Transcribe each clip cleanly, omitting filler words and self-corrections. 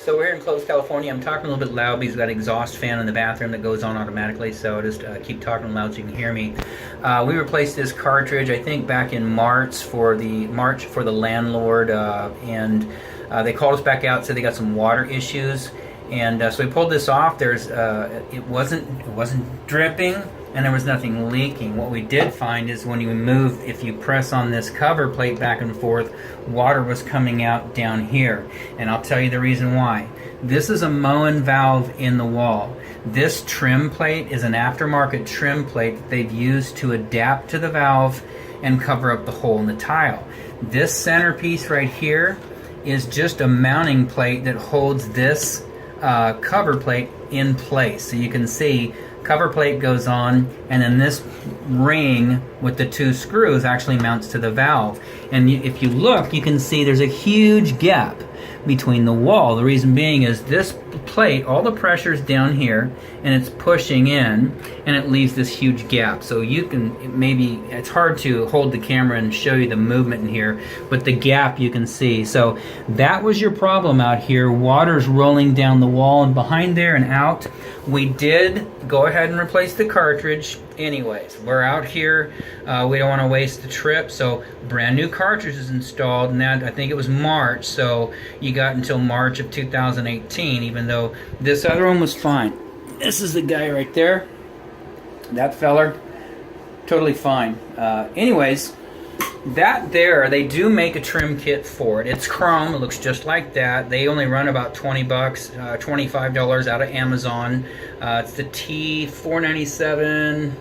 So we're here in Clovis, California. I'm talking a little bit loud because we've got an exhaust fan in the bathroom that goes on automatically, so just keep talking loud so you can hear me. We replaced this cartridge, I think, back in March for the landlord, and they called us back out, said they got some water issues, and so we pulled this off. It wasn't dripping, and there was nothing leaking. What we did find is when you move, if you press on this cover plate back and forth, water was coming out down here. And I'll tell you the reason why. This is a Moen valve in the wall. This trim plate is an aftermarket trim plate that they've used to adapt to the valve and cover up the hole in the tile. This centerpiece right here is just a mounting plate that holds this cover plate in place. So you can see cover plate goes on, and then this ring with the two screws actually mounts to the valve. And if you look, you can see there's a huge gap between the wall. The reason being is this plate, all the pressure's down here, and it's pushing in, and it leaves this huge gap. So you can, maybe, it's hard to hold the camera and show you the movement in here, but the gap you can see. So that was your problem out here. Water's rolling down the wall and behind there and out. We did go ahead and replace the cartridge anyways. We're out here, we don't want to waste the trip, so brand new cartridge is installed, and that, I think it was March, so you got until March of 2018, even though this other one was fine. This is the guy right there, that feller, totally fine. Anyways, that there, they do make a trim kit for it. It's chrome, it looks just like that. They only run about 20 bucks, $25 out of Amazon. It's the T497,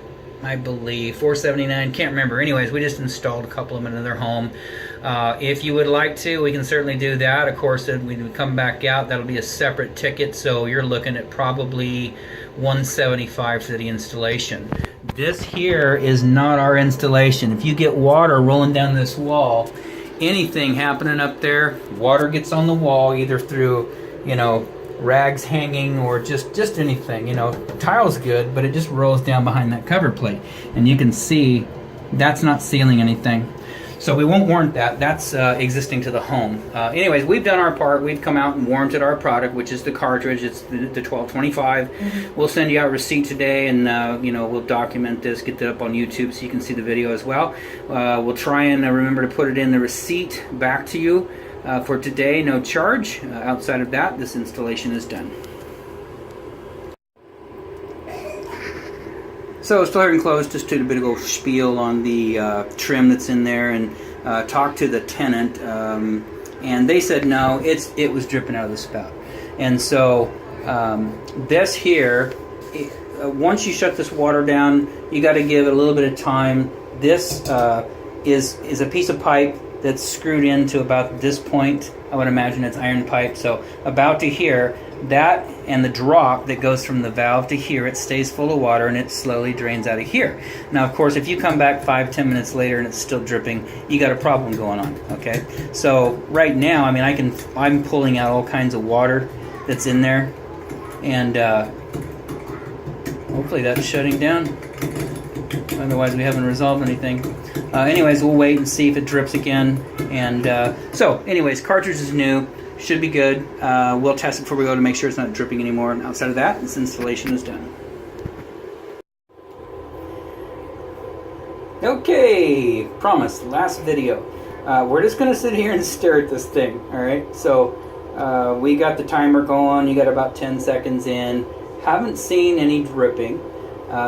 I believe, $479, can't remember. Anyways, we just installed a couple of them into their home. If you would like to, we can certainly do that. Of course, when we come back out, that'll be a separate ticket, so you're looking at probably $175 for the installation. This here is not our installation. If you get water rolling down this wall, anything happening up there, water gets on the wall either through, rags hanging or just anything. Tile's good, but it just rolls down behind that cover plate. And you can see that's not sealing anything. So we won't warrant that. That's existing to the home. Anyways, we've done our part. We've come out and warranted our product, which is the cartridge. It's the 1225. Mm-hmm. We'll send you out a receipt today, and we'll document this, get that up on YouTube so you can see the video as well. We'll try and remember to put it in the receipt back to you for today. No charge. Outside of that, this installation is done. So still here in Clovis, just did a bit of a spiel on the trim that's in there, and talked to the tenant, and they said no, it was dripping out of the spout. And so this here, once you shut this water down, you got to give it a little bit of time. This is a piece of pipe that's screwed into about this point. I would imagine it's iron pipe, so about to here. That and the drop that goes from the valve to here, it stays full of water and it slowly drains out of here. Now, of course, if you come back 5-10 minutes later and it's still dripping, you got a problem going on. Okay, so right now, I'm pulling out all kinds of water that's in there, and hopefully that's shutting down. Otherwise, we haven't resolved anything. Anyways, we'll wait and see if it drips again. And so, anyways, cartridge is new. Should be good. We'll test it before we go to make sure it's not dripping anymore. And outside of that, this installation is done. Okay, promise, last video. We're just going to sit here and stare at this thing, alright? So, we got the timer going. You got about 10 seconds in. Haven't seen any dripping.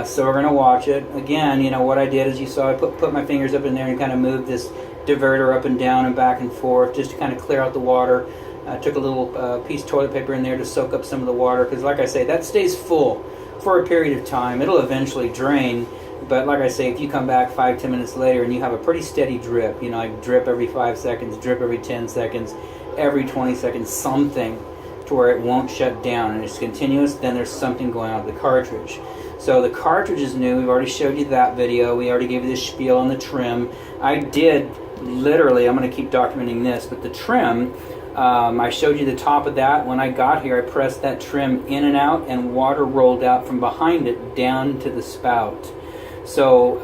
So we're going to watch it. Again, what I did is you saw I put my fingers up in there and kind of moved this diverter up and down and back and forth just to kind of clear out the water. I took a little piece of toilet paper in there to soak up some of the water, because like I say, that stays full for a period of time. It'll eventually drain, but like I say, if you come back 5-10 minutes later and you have a pretty steady drip, like drip every 5 seconds, drip every 10 seconds, every 20 seconds, something to where it won't shut down and it's continuous, then there's something going on with the cartridge. So the cartridge is new. We've already showed you that video. We already gave you the spiel on the trim. I did literally, I'm going to keep documenting this, but the trim, I showed you the top of that. When I got here, I pressed that trim in and out, and water rolled out from behind it down to the spout. So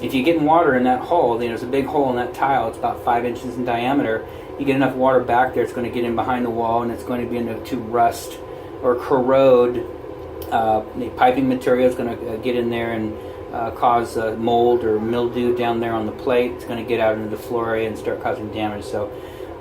if you're getting water in that hole, there's a big hole in that tile. It's about 5 inches in diameter, you get enough water back there, it's going to get in behind the wall, and it's going to begin to rust or corrode. The piping material is going to get in there and cause mold or mildew down there on the plate. It's going to get out into the floor area and start causing damage. So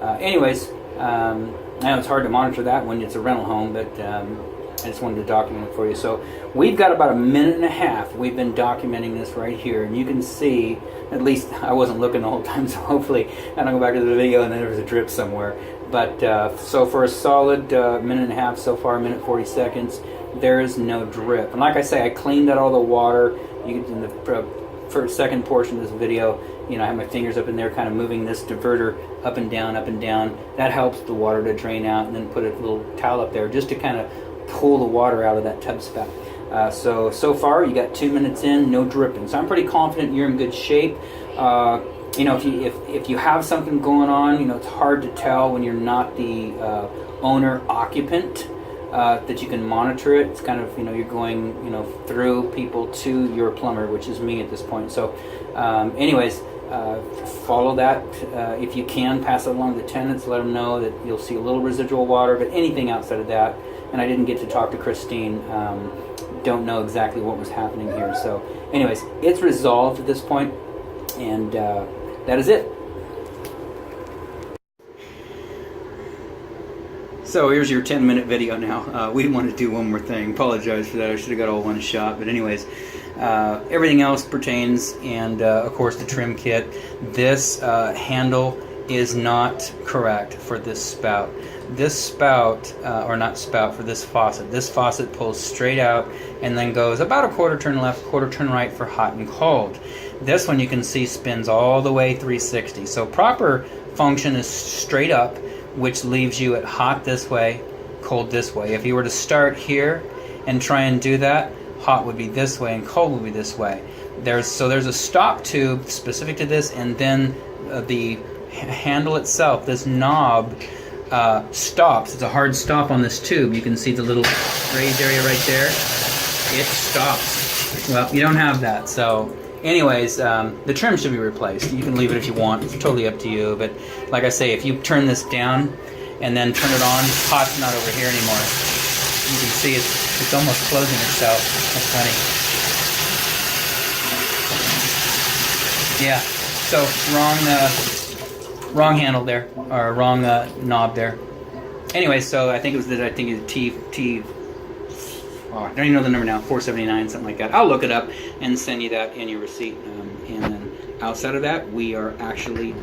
anyways, I know it's hard to monitor that when it's a rental home, but I just wanted to document it for you. So we've got about 1.5 minutes. We've been documenting this right here, and you can see, at least I wasn't looking the whole time, so hopefully I don't go back to the video and then there was a drip somewhere. But so for a solid 1.5 minutes so far, 1:40, there is no drip. And like I say, I cleaned out all the water. You in the first, second portion of this video, you know, I have my fingers up in there kind of moving this diverter up and down, up and down. That helps the water to drain out, and then put a little towel up there just to kind of pull the water out of that tub spout. So far you got 2 minutes in, no dripping. So I'm pretty confident you're in good shape. You know, if you have something going on, you know, it's hard to tell when you're not the owner occupant. That you can monitor it. It's kind of, you know, you're going, you know, through people to your plumber, which is me at this point. So anyways, follow that. If you can, pass it along to the tenants, let them know that you'll see a little residual water, but anything outside of that, and I didn't get to talk to Christine, don't know exactly what was happening here. So anyways, it's resolved at this point, and that is it. So here's your 10-minute video now. We want to do one more thing. Apologize for that. I should have got all one shot. But anyways, everything else pertains, and of course the trim kit. This handle is not correct for this spout. This spout, or not spout, for this faucet. This faucet pulls straight out and then goes about a quarter turn left, quarter turn right for hot and cold. This one you can see spins all the way 360. So proper function is straight up, which leaves you at hot this way, cold this way. If you were to start here and try and do that, hot would be this way and cold would be this way. There's a stop tube specific to this, and then the handle itself, this knob, stops. It's a hard stop on this tube. You can see the little raised area right there. It stops. Well, you don't have that, so anyways, the trim should be replaced. You can leave it if you want. It's totally up to you. But like I say, if you turn this down and then turn it on, hot's not over here anymore. You can see it's almost closing itself. That's funny. Yeah. So wrong handle there, or wrong knob there. Anyway, so I think it was T. Oh, I don't even know the number now, 479, something like that. I'll look it up and send you that in your receipt. And then outside of that, we are actually